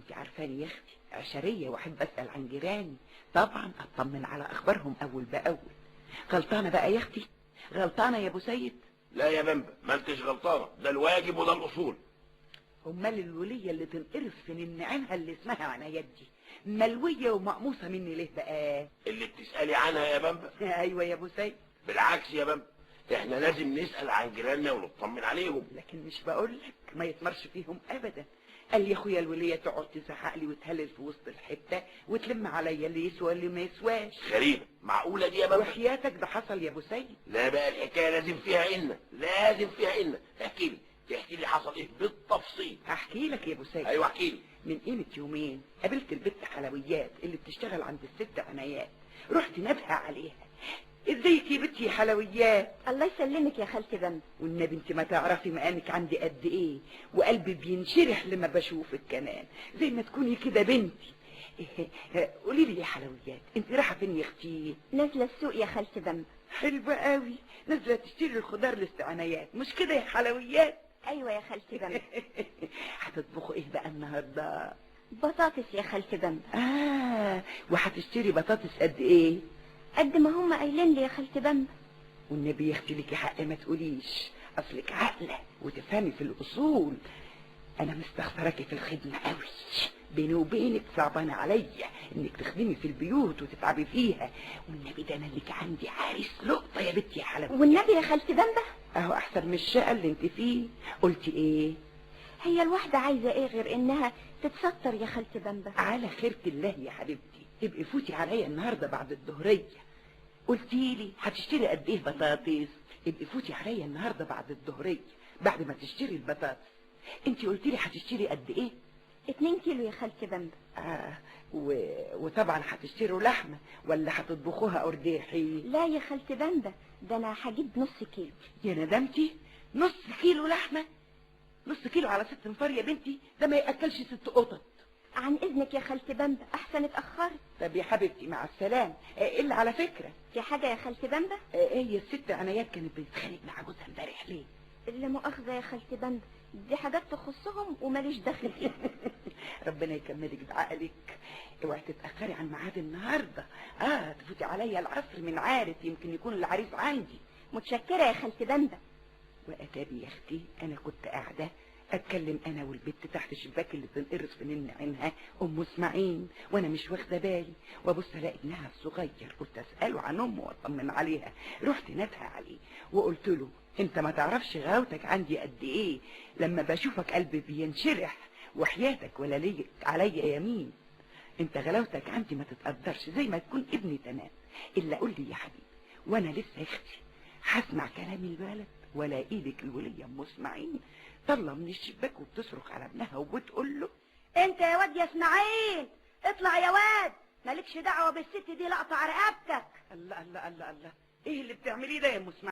انت عارفاني يا اختي عشريه واحب اسال عن جيراني، طبعا اطمن على اخبارهم اول باول. غلطانه بقى يا اختي؟ غلطانه يا ابو سيد؟ لا يا بمبة، ما انتش غلطانه، ده الواجب وده الاصول. امال الوليه اللي تنقرص في نن عينها اللي اسمها عنايات دي ملويه ومقموصه مني ليه بقى؟ اللي بتسالي عنها يا بمبة؟ ايوه يا ابو سيد. بالعكس يا بمبة، احنا لازم نسال عن جيراننا ونطمن عليهم. لكن مش بقولك ما يتمرش فيهم ابدا. قال يا اخويا الوليه تقعد تزعق لي وتهلل في وسط الحته وتلم عليا اللي يسوى واللي ما يسواش. غريبه، معقوله دي يا بمبة؟ وحياتك ده حصل يا ابو سيد. لا بقى الحكايه لازم فيها لازم فيها احكي لي، تحكي لي حصل ايه بالتفصيل. هحكي لك يا ابو سيد. ايوه احكي لي. من قيمه يومين قابلت البت حلويات اللي بتشتغل عند الست عنايات، رحت نبهى عليها. ازيك يا بنتي يا حلويات؟ الله يسلمك يا خالتي بمبة. والنبي انت ما تعرفي مقامك عندي قد ايه، وقلبي بينشرح لما بشوفك كمان زي ما تكوني كده بنتي. قولي لي يا حلويات، انت رايحه فين يا اختي؟ نازله السوق يا خالتي بمبة. حلوه قوي، نازله تشتري الخضار لاستعنايات مش كده يا حلويات؟ ايوه يا خالتي بمبة. هتطبخوا ايه بقى النهارده؟ بطاطس يا خالتي بمبة. وهتشتري بطاطس قد ايه؟ قد ما هم قايلين لي يا خالتي بمبة. والنبي يا اختي ليكي حق ما تقوليش، اصلك عاقله وتفهمي في الاصول. انا مستخسراكي في الخدمه قوي، بيني وبينك صعبان عليا انك تخدمي في البيوت وتتعبي فيها، والنبي ده انا لك عندي عريس لقطه يا بنتي يا حلوه. والنبي يا خالتي بمبة اهو احسن من الشقه اللي انت فيه. قلتي ايه؟ هي الواحده عايزه ايه غير انها تتستر يا خالتي بمبة؟ على خيرة الله يا حبيبتي، تبقي فوتي عليا النهارده بعد الظهريه. قلتي لي هتشتري قد ايه بطاطس؟ ابقي فوتي عليا النهارده بعد الظهريه بعد ما تشتري البطاطس. انت قلتي لي هتشتري قد ايه؟ 2 كيلو يا خالتي بمبة. وطبعا هتشتروا لحمه ولا هتطبخوها قرداحي؟ لا يا خالتي بمبة، ده انا هجيب نص كيلو. يا ندمتي، نص كيلو لحمه؟ نص كيلو على 6 انفار يا بنتي، ده ما ياكلش 6 قطط. عن اذنك يا خالتي بمبة، احسن اتاخرت. طب يا حبيبتي مع السلامه. الا على فكره، في حاجه يا خالتي بمبة؟ هي الست عنايات كانت بتتخانق مع جوزها امبارح ليه؟ لا مؤاخذه يا خالتي بمبة، دي حاجات تخصهم وماليش دخل فيها. ربنا يكملك بعقلك. اوعي تتاخري عن ميعاد النهارده، تفوتي عليا العصر من عارف يمكن يكون العريس عندي. متشكره يا خالتي بمبة. واتاري يا اختي انا كنت قاعده اتكلم انا والبت تحت الشباك اللي بتنقرص في نن عينها ام اسماعيل، وانا مش واخده بالي، وابص الاقي ابنها الصغير، قلت اساله عن امه واطمن عليها. رحت نادها عليه وقلت له انت ما تعرفش غاوتك عندي قد ايه، لما بشوفك قلبي بينشرح، وحياتك ولا ليك عليا يمين. انت غلاوتك عندي ما تتقدرش، زي ما تكون ابني تمام. الا قول لي يا حبيبي، وانا لسه اختي هسمع كلام الولد ولا ايدك الوليه ام اسماعيل طلع من الشباك وبتصرخ على ابنها وبتقول له انت يا واد يا اسماعيل اطلع يا واد، مالكش دعوه بالست دي، لقطع رقبتك. الله الله الله الله، ايه اللي بتعمليه ده يا ام اسماعيل؟